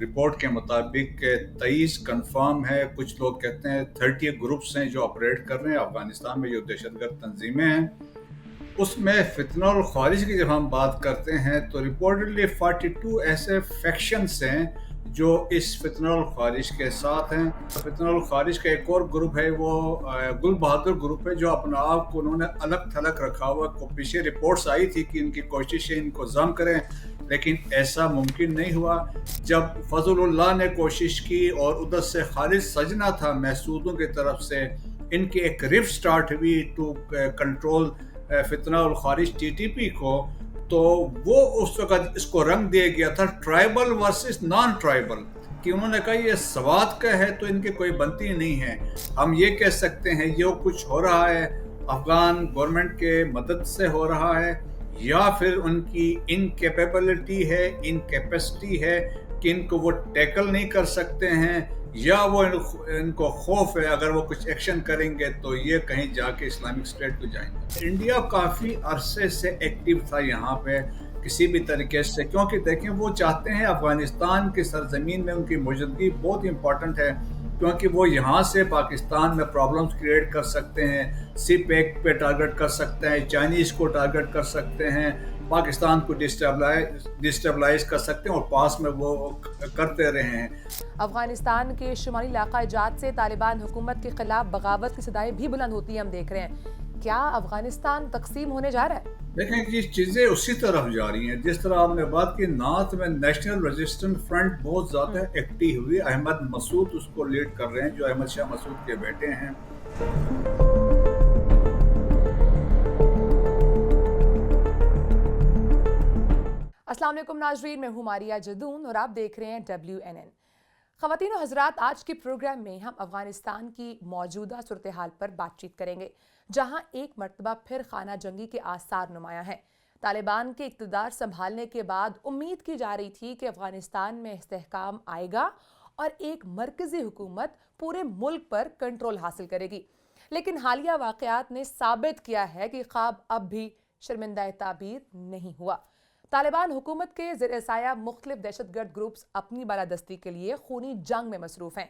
Report کے مطابق 23 confirm ہے، کچھ لوگ کہتے ہیں 30 گروپس ہیں جو آپریٹ کر رہے ہیں افغانستان میں، جو دہشت گرد تنظیمیں ہیں۔ اس میں فتنہ الخوارج کی جب ہم بات کرتے ہیں تو رپورٹڈلی 42 ایسے فیکشنز ہیں جو اس فتنہ الخوارج کے ساتھ ہیں۔ فتنہ الخوارج کا ایک اور گروپ ہے، وہ گل بہادر گروپ ہے، جو اپنا آپ کو انہوں نے الگ تھلگ رکھا ہوا۔ کو پیچھے رپورٹس آئی تھی کہ ان کی کوششیں ان کو ضم کریں، لیکن ایسا ممکن نہیں ہوا۔ جب فضل اللہ نے کوشش کی اور ادھر سے خالد سجنا تھا محسودوں کی طرف سے، ان کی ایک رفٹ سٹارٹ ہوئی ٹو کنٹرول فتنہ الخوارج ٹی ٹی پی کو، تو وہ اس وقت اس کو رنگ دیا گیا تھا ٹرائبل ورسز نان ٹرائبل، کہ انہوں نے کہا یہ سوات کا ہے تو ان کی کوئی بنتی نہیں ہے۔ ہم یہ کہہ سکتے ہیں یہ کچھ ہو رہا ہے افغان گورنمنٹ کے مدد سے ہو رہا ہے، یا پھر ان کی انکیپیبلٹی ہے، انکیپیسٹی ہے کہ ان کو وہ ٹیکل نہیں کر سکتے ہیں، یا وہ ان کو خوف ہے اگر وہ کچھ ایکشن کریں گے تو یہ کہیں جا کے اسلامک اسٹیٹ کو جائیں گے۔ انڈیا کافی عرصے سے ایکٹیو تھا یہاں پہ کسی بھی طریقے سے، کیونکہ دیکھیں وہ چاہتے ہیں افغانستان کی سرزمین میں ان کی موجودگی بہت امپورٹنٹ ہے، کیونکہ وہ یہاں سے پاکستان میں پرابلمز کریٹ کر سکتے ہیں، سی پیک پہ ٹارگٹ کر سکتے ہیں، چائنیز کو ٹارگٹ کر سکتے ہیں، پاکستان کو ڈسٹیبلائز کر سکتے ہیں، اور پاس میں وہ کرتے رہے ہیں۔ افغانستان کے شمالی علاقہ جات سے طالبان حکومت کے خلاف بغاوت کی صدائیں بھی بلند ہوتی ہیں، ہم دیکھ رہے ہیں۔ کیا افغانستان تقسیم ہونے جا رہا ہے؟ دیکھیں یہ چیزیں اسی طرف جا رہی ہیں جس طرح آپ نے بات کی۔ نارتھ میں نیشنل ریزسٹنٹ فرنٹ بہت زیادہ ایکٹیو ہوئی، احمد مسعود اس کو لیڈ کر رہے ہیں، جو احمد شاہ مسعود کے بیٹے ہیں۔ السلام علیکم ناظرین، میں ہوں ماریہ جدون اور آپ دیکھ رہے ہیں WNN۔ خواتین و حضرات، آج کے پروگرام میں ہم افغانستان کی موجودہ صورتحال پر بات چیت کریں گے، جہاں ایک مرتبہ پھر خانہ جنگی کے آثار نمایاں ہیں۔ طالبان کے اقتدار سنبھالنے کے بعد امید کی جا رہی تھی کہ افغانستان میں استحکام آئے گا اور ایک مرکزی حکومت پورے ملک پر کنٹرول حاصل کرے گی، لیکن حالیہ واقعات نے ثابت کیا ہے کہ خواب اب بھی شرمندہ تعبیر نہیں ہوا۔ طالبان حکومت کے زیر سایہ مختلف دہشت گرد گروپس اپنی بالادستی کے لیے خونی جنگ میں مصروف ہیں۔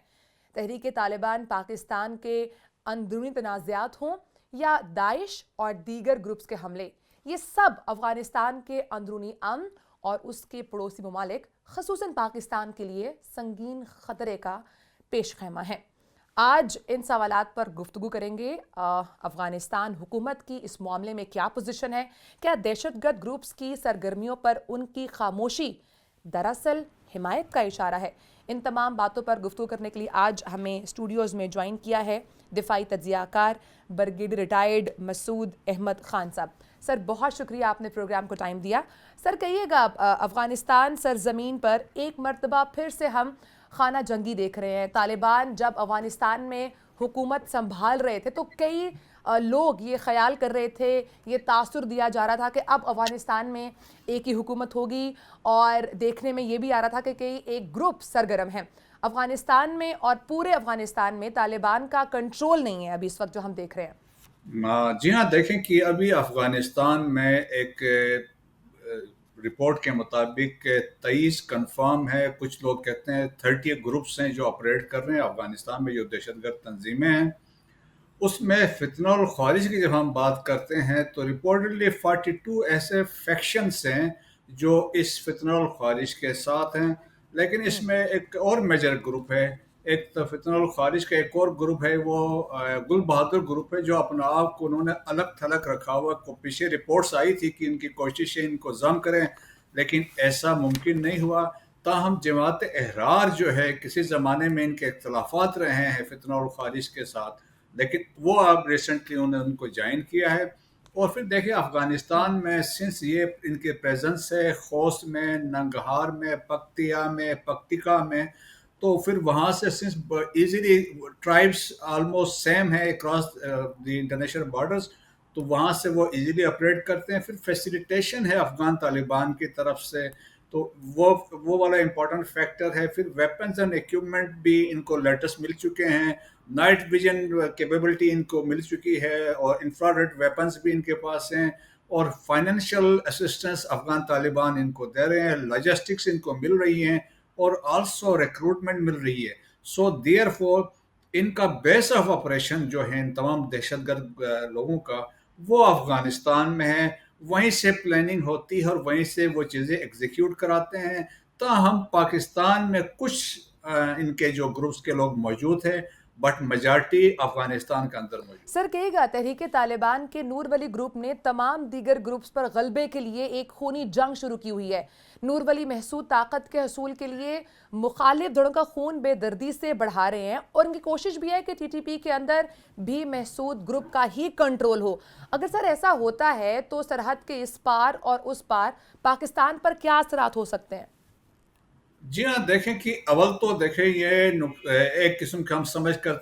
تحریک طالبان پاکستان کے اندرونی تنازعات ہوں یا داعش اور دیگر گروپس کے حملے، یہ سب افغانستان کے اندرونی امن اور اس کے پڑوسی ممالک خصوصاً پاکستان کے لیے سنگین خطرے کا پیش خیمہ ہیں۔ آج ان سوالات پر گفتگو کریں گے۔ افغانستان حکومت کی اس معاملے میں کیا پوزیشن ہے؟ کیا دہشت گرد گروپس کی سرگرمیوں پر ان کی خاموشی دراصل حمایت کا اشارہ ہے؟ ان تمام باتوں پر گفتگو کرنے کے لیے آج ہمیں اسٹوڈیوز میں جوائن کیا ہے دفاعی تجزیہ کار برگیڈیئر ریٹائرڈ مسعود احمد خان صاحب۔ سر بہت شکریہ، آپ نے پروگرام کو ٹائم دیا۔ سر کہیے گا، افغانستان سرزمین پر ایک مرتبہ پھر سے ہم خانہ جنگی دیکھ رہے ہیں۔ طالبان جب افغانستان میں حکومت سنبھال رہے تھے تو کئی لوگ یہ خیال کر رہے تھے، یہ تاثر دیا جا رہا تھا کہ اب افغانستان میں ایک ہی حکومت ہوگی، اور دیکھنے میں یہ بھی آ رہا تھا کہ کئی ایک گروپ سرگرم ہیں افغانستان میں، اور پورے افغانستان میں طالبان کا کنٹرول نہیں ہے ابھی اس وقت جو ہم دیکھ رہے ہیں۔ جی ہاں، دیکھیں کہ ابھی افغانستان میں ایک رپورٹ کے مطابق 23 کنفرم ہے، کچھ لوگ کہتے ہیں 30 گروپس ہیں جو آپریٹ کر رہے ہیں افغانستان میں، جو دہشت گرد تنظیمیں ہیں۔ اس میں فتنہ الخوارج کی جب ہم بات کرتے ہیں تو رپورٹڈلی 42 ایسے فیکشنز ہیں جو اس فتنہ الخوارج کے ساتھ ہیں، لیکن اس میں ایک اور میجر گروپ ہے۔ ایک تو فتنہ الخوارج کا ایک اور گروپ ہے، وہ گل بہادر گروپ ہے، جو اپنا آپ کو انہوں نے الگ تھلگ رکھا ہوا۔ کو پیچھے رپورٹس آئی تھی کہ ان کی کوششیں ان کو ضم کریں، لیکن ایسا ممکن نہیں ہوا۔ تاہم جماعت احرار جو ہے، کسی زمانے میں ان کے اختلافات رہے ہیں فتنہ الخوارج کے ساتھ، لیکن وہ اب ریسنٹلی انہوں نے ان کو جوائن کیا ہے۔ اور پھر دیکھیں افغانستان میں سنس یہ ان کے پریزنس ہے خوست میں، ننگہار میں، پکتیا میں، پکتیکا میں، تو پھر وہاں سے since easily tribes almost same ہے اکراس دی انٹرنیشنل بارڈرز، تو وہاں سے وہ ایزیلی آپریٹ کرتے ہیں۔ پھر فیسیلیٹیشن ہے افغان طالبان کی طرف سے، تو وہ والا امپورٹنٹ فیکٹر ہے۔ پھر ویپنز اینڈ ایکوپمنٹ بھی ان کو لیٹسٹ مل چکے ہیں، نائٹ ویژن کیپیبلٹی ان کو مل چکی ہے، اور انفرا ریڈ ویپنز بھی ان کے پاس ہیں، اور فائنینشیل اسسٹنس افغان طالبان ان کو دے رہے ہیں، لاجسٹکس ان کو مل رہی ہیں۔ اور آلسو ریکروٹمنٹ مل رہی ہے. سو دیئر فور ان کا بیس آف آپریشن جو ہے ان تمام دہشت گرد لوگوں کا وہ افغانستان میں ہے. وہیں سے پلاننگ ہوتی ہے اور وہیں سے وہ چیزیں ایگزیکیوٹ کراتے ہیں. تاہم پاکستان میں کچھ ان کے جو گروپس کے لوگ موجود ہیں بٹ میجارٹی افغانستان کے اندر موجود. سر کہے گا تحریک طالبان کے نور ولی گروپ نے تمام دیگر گروپس پر غلبے کے لیے ایک خونی جنگ شروع کی ہوئی ہے. نور ولی محسود طاقت کے حصول کے لیے مخالف دھڑوں کا خون بے دردی سے بڑھا رہے ہیں اور ان کی کوشش بھی ہے کہ ٹی ٹی پی کے اندر بھی محسود گروپ کا ہی کنٹرول ہو. اگر سر ایسا ہوتا ہے تو سرحد کے اس پار اور اس پار پاکستان پر کیا اثرات ہو سکتے ہیں؟ جی ہاں، دیکھیں کہ اول تو دیکھیں یہ ایک قسم کا ہم سمجھ کر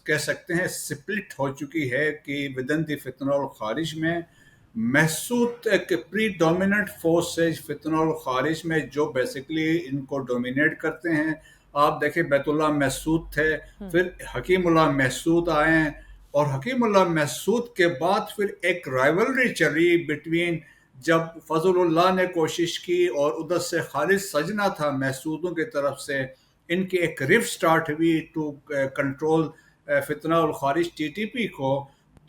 کہہ سکتے ہیں سپلٹ ہو چکی ہے کہ ودن دی فتنہ الخارج میں محسود ایک پری ڈومیننٹ فورس ہے فتنہ الخارج میں جو بیسیکلی ان کو ڈومینیٹ کرتے ہیں. آپ دیکھیں بیت اللہ محسود تھے، پھر حکیم اللہ محسود آئے ہیں اور حکیم اللہ محسود کے بعد پھر ایک رائیولری چلی بٹوین جب فضل اللہ نے کوشش کی اور ادھر سے خالد سجنا تھا محسودوں کی طرف سے ان کی ایک رفٹ سٹارٹ ہوئی ٹو کنٹرول فتنہ الخارج ٹی ٹی پی کو.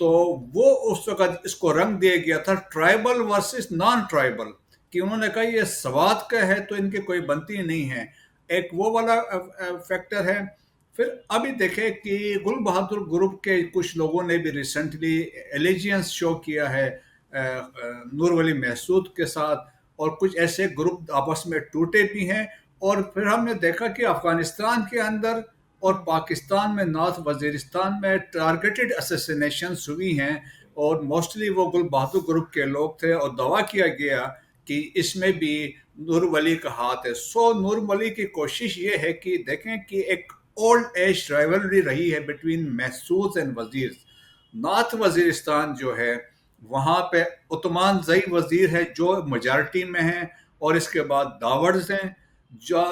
تو وہ اس وقت اس کو رنگ دیا گیا تھا ٹرائبل ورسز نان ٹرائبل کہ انہوں نے کہا یہ سوات کا ہے تو ان کی کوئی بنتی نہیں ہے. ایک وہ والا فیکٹر ہے. پھر ابھی دیکھیں کہ گل بہادر گروپ کے کچھ لوگوں نے بھی ریسنٹلی ایلیجینس شو کیا ہے نور ولی محسود کے ساتھ اور کچھ ایسے گروپ آپس میں ٹوٹے بھی ہیں. اور پھر ہم نے دیکھا کہ افغانستان کے اندر اور پاکستان میں نارتھ وزیرستان میں ٹارگیٹڈ اسیسینیشنز ہوئی ہیں اور موسٹلی وہ گل بہادر گروپ کے لوگ تھے اور دعویٰ کیا گیا کہ اس میں بھی نور ولی کا ہاتھ ہے. سو نور ولی کی کوشش یہ ہے کہ دیکھیں کہ ایک اولڈ ایج رائیولری رہی ہے بٹوین محسود اینڈ وزیر. نارتھ وزیرستان جو ہے وہاں پہ عثمان زئی وزیر ہے جو میجارٹی میں ہیں اور اس کے بعد داورز ہیں جو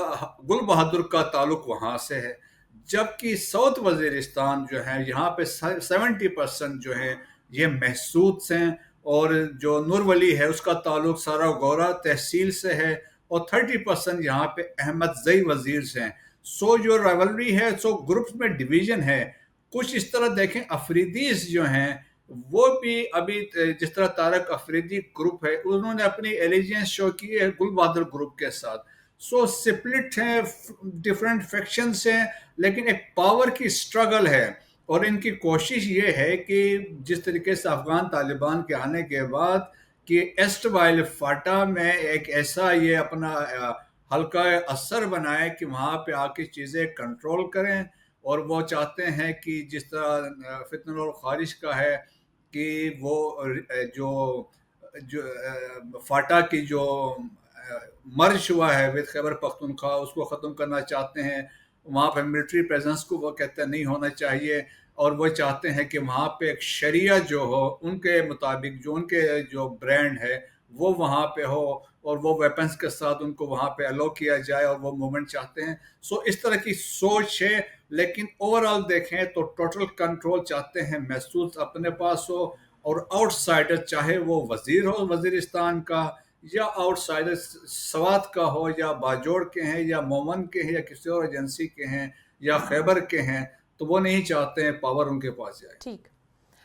گل بہادر کا تعلق وہاں سے ہے. جبکہ ساؤتھ وزیرستان جو ہے یہاں پہ 70% جو ہے یہ محسود ہیں اور جو نور ولی ہے اس کا تعلق سارا گورا تحصیل سے ہے اور 30% یہاں پہ احمد زئی وزیر ہیں. سو جو رائیولری ہے سو گروپس میں ڈویژن ہے. کچھ اس طرح دیکھیں افریدیز جو ہیں وہ بھی ابھی جس طرح طارق افریدی گروپ ہے انہوں نے اپنی ایلیجنس شو کی ہے گل بہادر گروپ کے ساتھ. سو سپلٹ ہیں ڈفرینٹ فیکشنز ہیں لیکن ایک پاور کی سٹرگل ہے اور ان کی کوشش یہ ہے کہ جس طریقے سے افغان طالبان کے آنے کے بعد کہ ایسٹ وائل فاٹا میں ایک ایسا یہ اپنا حلقہ اثر بنائے کہ وہاں پہ آ کے چیزیں کنٹرول کریں. اور وہ چاہتے ہیں کہ جس طرح فتنہ الخارج کا ہے کہ وہ جو فاٹا کی جو مرج ہوا ہے وتھ خیبر پختونخوا اس کو ختم کرنا چاہتے ہیں. وہاں پہ ملٹری پریزنس کو وہ کہتے ہیں نہیں ہونا چاہیے اور وہ چاہتے ہیں کہ وہاں پہ ایک شریعہ جو ہو ان کے مطابق جو ان کے جو برانڈ ہے وہ وہاں پہ ہو اور وہ ویپنز کے ساتھ ان کو وہاں پہ الاؤ کیا جائے اور وہ موومنٹ چاہتے ہیں. سو اس طرح کی سوچ ہے لیکن اوورآل دیکھیں تو ٹوٹل کنٹرول چاہتے ہیں محسود اپنے پاس ہو اور آؤٹ سائڈر چاہے وہ وزیر ہو وزیرستان کا یا آؤٹ سائڈر سوات کا ہو یا باجوڑ کے ہیں یا مومن کے ہیں یا کسی اور ایجنسی کے ہیں یا خیبر کے ہیں تو وہ نہیں چاہتے ہیں پاور ان کے پاس جائے. ٹھیک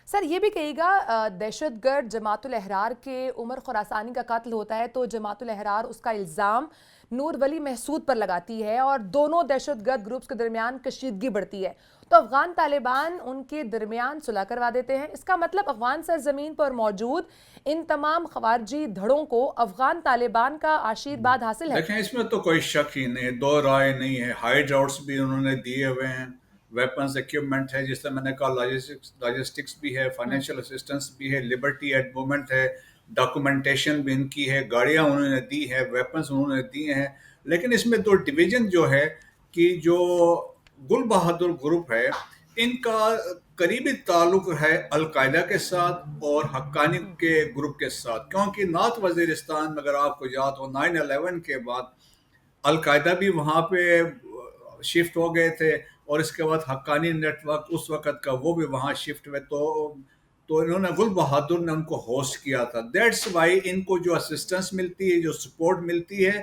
سر یہ بھی کہے گا دہشت گرد جماعت الاحرار کے عمر خراسانی کا قتل ہوتا ہے تو جماعت الاحرار اس کا الزام نور ولی محسود پر لگاتی ہے اور دونوں دہشت گرد گروپس کے درمیان کشیدگی بڑھتی ہے تو افغان طالبان ان کے درمیان صلح کروا دیتے ہیں. اس کا مطلب افغان سرزمین پر موجود ان تمام خوارجی دھڑوں کو افغان طالبان کا آشیرواد حاصل ہے. دیکھیں اس میں تو کوئی شک ہی نہیں، دو رائے نہیں ہے. ہائیڈ آؤٹس بھی انہوں نے دیے ہوئے ہیں، ویپنز ایکوپمنٹ ہے جس طرح میں نے کہا لاجسٹکس بھی ہے، فائنینشیل اسسٹنس بھی ہے، لبرٹی ایٹ مومنٹ ہے، ڈاکومنٹیشن بھی ان کی ہے، گاڑیاں انہوں نے دی ہے، ویپنز انہوں نے دیے ہیں. لیکن اس میں دو ڈویژن جو ہے کہ جو گل بہادر گروپ ہے ان کا قریبی تعلق ہے القاعدہ کے ساتھ اور حقانی کے گروپ کے ساتھ کیونکہ نارتھ وزیرستان میں اگر آپ کو یاد ہو 9/11 کے بعد القاعدہ بھی وہاں پہ شفٹ ہو گئے تھے اور اس کے بعد حقانی نیٹ ورک اس وقت کا وہ بھی وہاں شفٹ ہوئے تو انہوں نے گل بہادر نے ان کو ہوسٹ کیا تھا. دیٹس وائی ان کو جو اسسٹنس ملتی ہے جو سپورٹ ملتی ہے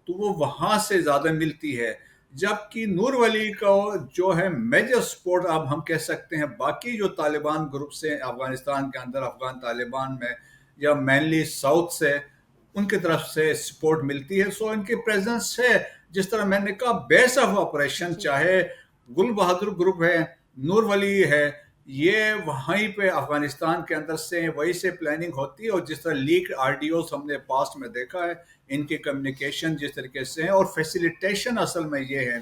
تو وہ وہاں سے زیادہ ملتی ہے، جبکہ نور ولی کا جو ہے میجر سپورٹ اب ہم کہہ سکتے ہیں باقی جو طالبان گروپس ہیں افغانستان کے اندر، افغان طالبان میں، یا مینلی ساؤتھ سے ان کی طرف سے سپورٹ ملتی ہے. سو ان کی پریزنس ہے. جس طرح میں نے کہا بیس آف آپریشن چاہے گل بہادر گروپ ہے، نور ولی ہے، یہ وہیں پہ افغانستان کے اندر سے وہی سے پلاننگ ہوتی ہے. اور جس طرح لیک آر ڈی اوز ہم نے پاسٹ میں دیکھا ہے، ان کی کمیونیکیشن جس طریقے سے ہے اور فیسیلیٹیشن اصل میں یہ ہے.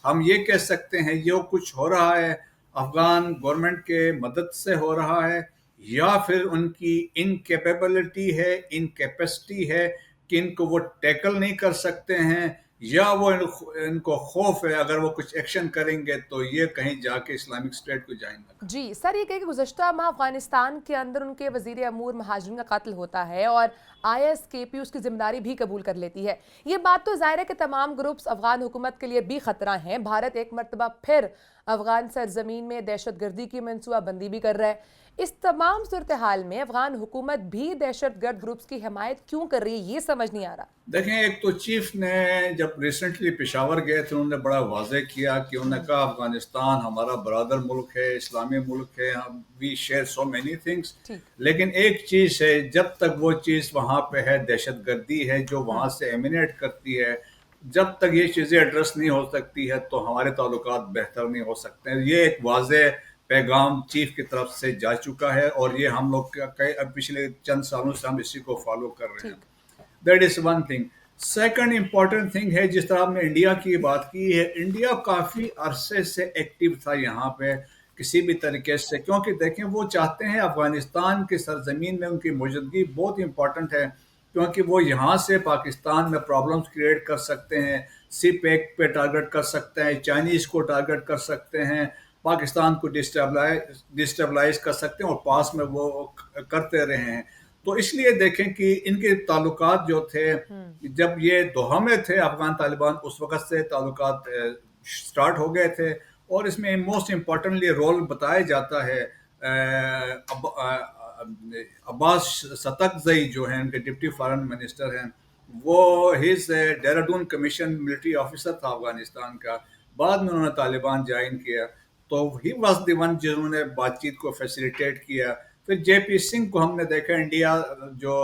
ہم یہ کہہ سکتے ہیں یہ کچھ ہو رہا ہے افغان گورنمنٹ کے مدد سے ہو رہا ہے، یا پھر ان کی انکیپیبلٹی ہے، انکیپیسٹی ہے کہ ان کو وہ ٹیکل نہیں کر سکتے ہیں، یا وہ ان کو خوف ہے اگر وہ کچھ ایکشن کریں گے تو یہ کہیں جا کے اسلامک اسٹیٹ کو جائیں گے. جی سر، یہ کہ گزشتہ ماہ افغانستان کے اندر ان کے وزیر امور مہاجرین کا قتل ہوتا ہے اور آئی ایس کے پی اس کی ذمہ داری بھی قبول کر لیتی ہے. یہ بات تو ظاہر ہے کہ تمام گروپس افغان حکومت کے لیے بھی خطرہ ہیں. بھارت ایک مرتبہ پھر افغان سرزمین میں دہشت گردی کی منصوبہ بندی بھی کر رہا ہے. اس تمام صورتحال میں افغان حکومت بھی دہشت گرد گروپس کی حمایت کیوں کر رہی ہے، یہ سمجھ نہیں آ رہا. دیکھیں، ایک تو چیف نے جب ریسنٹلی پشاور گئے تھے انہوں نے بڑا واضح کیا کہ انہوں نے کہا افغانستان ہمارا برادر ملک ہے، اسلامی ملک ہے، we share so many things, لیکن ایک چیز ہے جب تک وہ چیز وہاں پہ ہے، دہشت گردی ہے جو وہاں سے ایمینیٹ کرتی ہے، جب تک یہ چیزیں ایڈریس نہیں ہو سکتی ہے تو ہمارے تعلقات بہتر نہیں ہو سکتے ہیں. یہ ایک واضح پیغام چیف کی طرف سے جا چکا ہے اور یہ ہم لوگ پچھلے چند سالوں سے ہم اسی کو فالو کر رہے ہیں. That is one thing. Second important thing ہے جس طرح آپ نے انڈیا کی بات کی ہے، انڈیا کافی عرصے سے ایکٹیو تھا یہاں پہ کسی بھی طریقے سے، کیونکہ دیکھیں وہ چاہتے ہیں افغانستان کی سرزمین میں ان کی موجودگی بہت امپورٹنٹ ہے، کیونکہ وہ یہاں سے پاکستان میں پرابلمز کریٹ کر سکتے ہیں، سی پیک پہ ٹارگٹ کر سکتے ہیں، چائنیز کو ٹارگٹ کر سکتے ہیں، پاکستان کو ڈسٹیبلائز کر سکتے ہیں، اور پاس میں وہ کرتے رہے ہیں. تو اس لیے دیکھیں کہ ان کے تعلقات جو تھے جب یہ دوحہ میں تھے افغان طالبان اس وقت سے تعلقات سٹارٹ ہو گئے تھے. اور اس میں موسٹ امپورٹنٹلی رول بتایا جاتا ہے عباس ستکزئی جو ہیں ان کے ڈپٹی فارن منسٹر ہیں، وہ ہز ڈیرادون کمیشن ملٹری آفیسر تھا افغانستان کا، بعد میں انہوں نے طالبان جوائن کیا، تو ہی واز دی ون جنہوں نے بات چیت کو فیسیلیٹیٹ کیا. پھر جے پی سنگھ کو ہم نے دیکھا انڈیا جو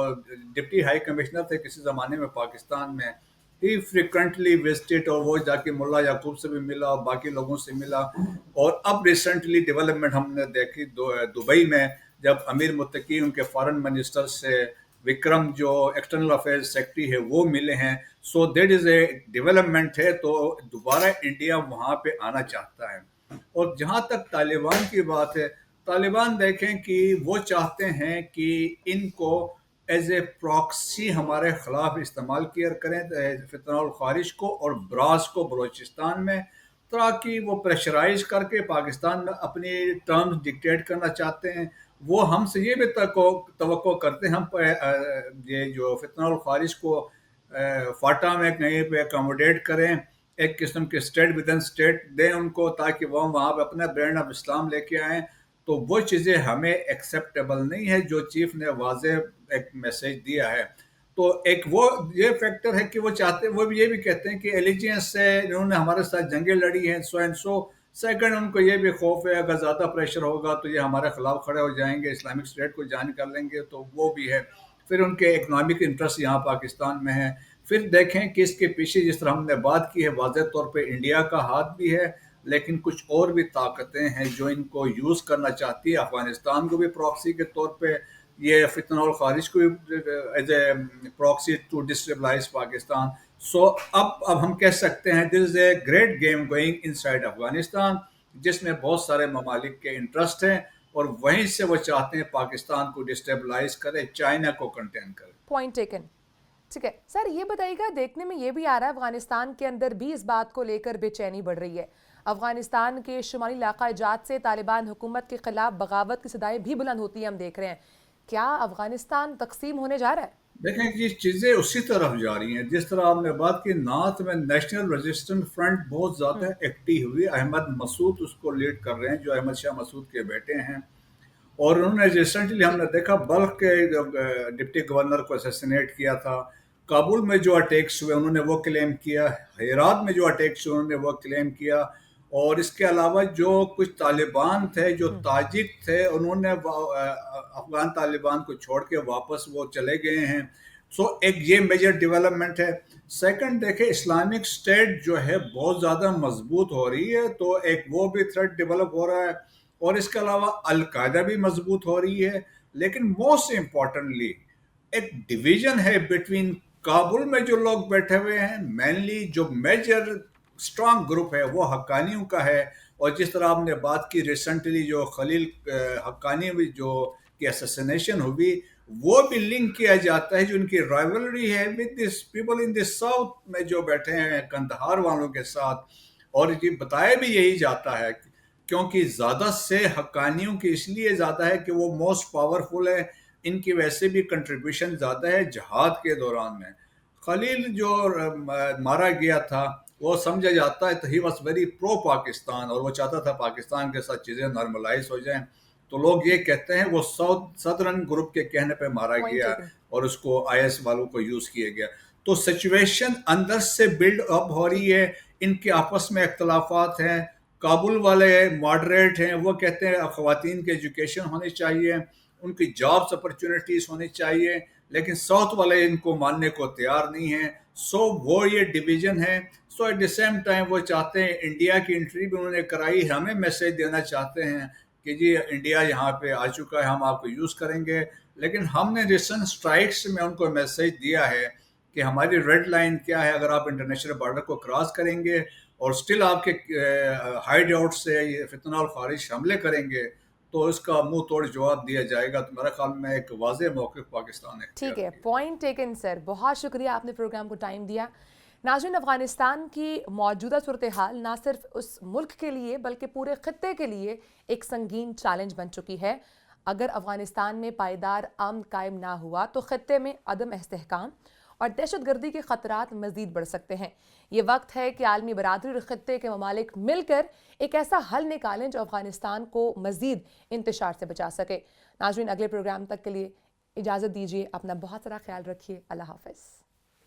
ڈپٹی ہائی کمشنر تھے کسی زمانے میں پاکستان میں، ہی فریکوینٹلی وزٹڈ اور وہ جا کے ملا یعقوب سے بھی ملا اور باقی لوگوں سے ملا. اور اب ریسنٹلی ڈیولپمنٹ ہم نے دیکھی دبئی میں جب امیر متقی ان کے فارن منسٹر سے وکرم جو ایکسٹرنل افیئرز سیکرٹری ہے وہ ملے ہیں. So that is a development ہے، تو دوبارہ انڈیا وہاں پہ آنا چاہتا ہے. اور جہاں تک طالبان کی بات ہے، طالبان دیکھیں کہ وہ چاہتے ہیں کہ ان کو ایز اے پراکسی ہمارے خلاف استعمال کیا کریں فتنہ الخارج کو اور براس کو بلوچستان میں، تاکہ وہ پریشرائز کر کے پاکستان میں اپنی ٹرمز ڈکٹیٹ کرنا چاہتے ہیں. وہ ہم سے یہ بھی توقع کرتے ہیں ہم یہ جو فتنہ الخارج کو فاٹا میں کہیں پہ اکاموڈیٹ کریں، ایک قسم کے اسٹیٹ ود ان اسٹیٹ دیں ان کو تاکہ وہ وہاں پہ اپنا برینڈ آف اسلام لے کے آئیں. تو وہ چیزیں ہمیں ایکسیپٹیبل نہیں ہے جو چیف نے واضح ایک میسیج دیا ہے. تو ایک وہ یہ فیکٹر ہے کہ وہ چاہتے، وہ بھی یہ بھی کہتے ہیں کہ ایلیجینس سے انہوں نے ہمارے ساتھ جنگیں لڑی ہیں so and so. Second in کو یہ بھی خوف ہے اگر زیادہ پریشر ہوگا تو یہ ہمارے خلاف کھڑے ہو جائیں گے، اسلامک اسٹیٹ کو جوائن کر لیں گے، تو وہ بھی ہے. پھر ان کے اکنامک انٹرسٹ یہاں پاکستان میں ہیں. پھر دیکھیں کہ اس کے پیچھے جس طرح ہم نے بات کی ہے واضح طور پہ انڈیا کا ہاتھ بھی ہے، لیکن کچھ اور بھی طاقتیں ہیں جو ان کو یوز کرنا چاہتی ہے. افغانستان کو بھی پراکسی کے طور پہ، یہ فتنہ الخارج کو بھی as a proxy to destabilise Pakistan. So اب ہم کہہ سکتے ہیں there is a great game going inside Afghanistan, جس میں بہت سارے ممالک کے انٹرسٹ ہیں اور وہیں سے وہ چاہتے ہیں پاکستان کو ڈسٹیبلائز کرے، چائنا کو کنٹین کرے. Point taken. ٹھیک ہے سر، یہ بتائیے گا دیکھنے میں یہ بھی آ رہا ہے افغانستان کے اندر بھی اس بات کو لے کر بے چینی بڑھ رہی ہے. افغانستان کے شمالی علاقہ جات سے طالبان حکومت کے خلاف بغاوت کی صدائیں بھی بلند ہوتی ہیں، ہم دیکھ رہے ہیں. کیا افغانستان تقسیم ہونے جا رہا ہے؟ دیکھیں یہ چیزیں اسی طرف جا رہی ہیں جس طرح آپ نے بات کی. نارتھ میں نیشنل ریزسٹنٹ فرنٹ بہت زیادہ ایکٹیو ہوئی، احمد مسعود اس کو لیڈ کر رہے ہیں جو احمد شاہ مسعود کے بیٹے ہیں. اور انہوں نے ریسنٹلی ہم نے دیکھا بلخ کے ڈپٹی گورنر کو اسیسینیٹ کیا تھا. کابل میں جو اٹیکس ہوئے انہوں نے وہ کلیم کیا، ہیرات میں جو اٹیکس ہوئے انہوں نے وہ کلیم کیا، اور اس کے علاوہ جو کچھ طالبان تھے جو تاجک تھے انہوں نے افغان طالبان کو چھوڑ کے واپس وہ چلے گئے ہیں. سو ایک یہ میجر ڈیولپمنٹ ہے. سیکنڈ دیکھیں اسلامک اسٹیٹ جو ہے بہت زیادہ مضبوط ہو رہی ہے، تو ایک وہ بھی تھریٹ ڈیولپ ہو رہا ہے، اور اس کے علاوہ القاعدہ بھی مضبوط ہو رہی ہے. لیکن موسٹ امپورٹنٹلی ایک ڈویژن ہے بٹوین کابل میں جو لوگ بیٹھے ہوئے ہیں، مینلی جو میجر اسٹرانگ گروپ ہے وہ حقانیوں کا ہے. اور جس طرح آپ نے بات کی ریسنٹلی جو خلیل حقانی جو کی اسیسینیشن ہوئی، وہ بھی لنک کیا جاتا ہے جو ان کی رائیولری ہے with this people in this south میں جو بیٹھے ہیں کندہار والوں کے ساتھ. اور یہ بتایا بھی یہی جاتا ہے کیونکہ زیادہ سے حقانیوں کی اس لیے زیادہ ہے کہ وہ موسٹ پاورفل ہے، ان کی ویسے بھی کنٹریبیوشن زیادہ ہے جہاد کے دوران میں. خلیل جو مارا گیا تھا وہ سمجھا جاتا ہے he was very pro Pakistan, اور وہ چاہتا تھا پاکستان کے ساتھ چیزیں نارملائز ہو جائیں. تو لوگ یہ کہتے ہیں وہ صدرن گروپ کے کہنے پہ مارا گیا اور اس کو آئی ایس والوں کو یوز کیا گیا. تو سچویشن اندر سے بلڈ اپ ہو رہی ہے، ان کے آپس میں اختلافات ہیں. کابل والے ماڈریٹ ہیں، وہ کہتے ہیں خواتین کی ایجوکیشن ہونی چاہیے، ان کی جابس اپرچونٹیز ہونی چاہیے، لیکن ساؤتھ والے ان کو ماننے کو تیار نہیں ہیں. سو وہ یہ ڈویژن ہے. So at the same time وہ چاہتے ہیں، انڈیا کی انٹری بھی انہوں نے کرائی، ہمیں میسج دینا چاہتے ہیں کہ جی انڈیا یہاں پہ آ چکا ہے، ہم آپ کو یوز کریں گے. لیکن ہم نے ریسنٹ اسٹرائکس میں ان کو میسج دیا ہے کہ ہماری ریڈ لائن کیا ہے، اگر آپ انٹرنیشنل بارڈر کو کراس کریں گے اور سٹل آپ کے ہائیڈ آؤٹ سے یہ فتنہ الخارج حملے کریں گے تو اس کا منہ توڑ جواب دیا جائے گا. تو میرا خیال میں ایک واضح موقف پاکستان ہے. ٹھیک ہے، پوائنٹ ٹیکن سر، بہت شکریہ آپ نے پروگرام کو ٹائم دیا. ناظرین، افغانستان کی موجودہ صورتحال نہ صرف اس ملک کے لیے بلکہ پورے خطے کے لیے ایک سنگین چیلنج بن چکی ہے. اگر افغانستان میں پائیدار امن قائم نہ ہوا تو خطے میں عدم استحکام اور دہشت گردی کے خطرات مزید بڑھ سکتے ہیں. یہ وقت ہے کہ عالمی برادری اور خطے کے ممالک مل کر ایک ایسا حل نکالیں جو افغانستان کو مزید انتشار سے بچا سکے. ناظرین، اگلے پروگرام تک کے لیے اجازت دیجیے، اپنا بہت سارا خیال رکھیے. اللہ حافظ.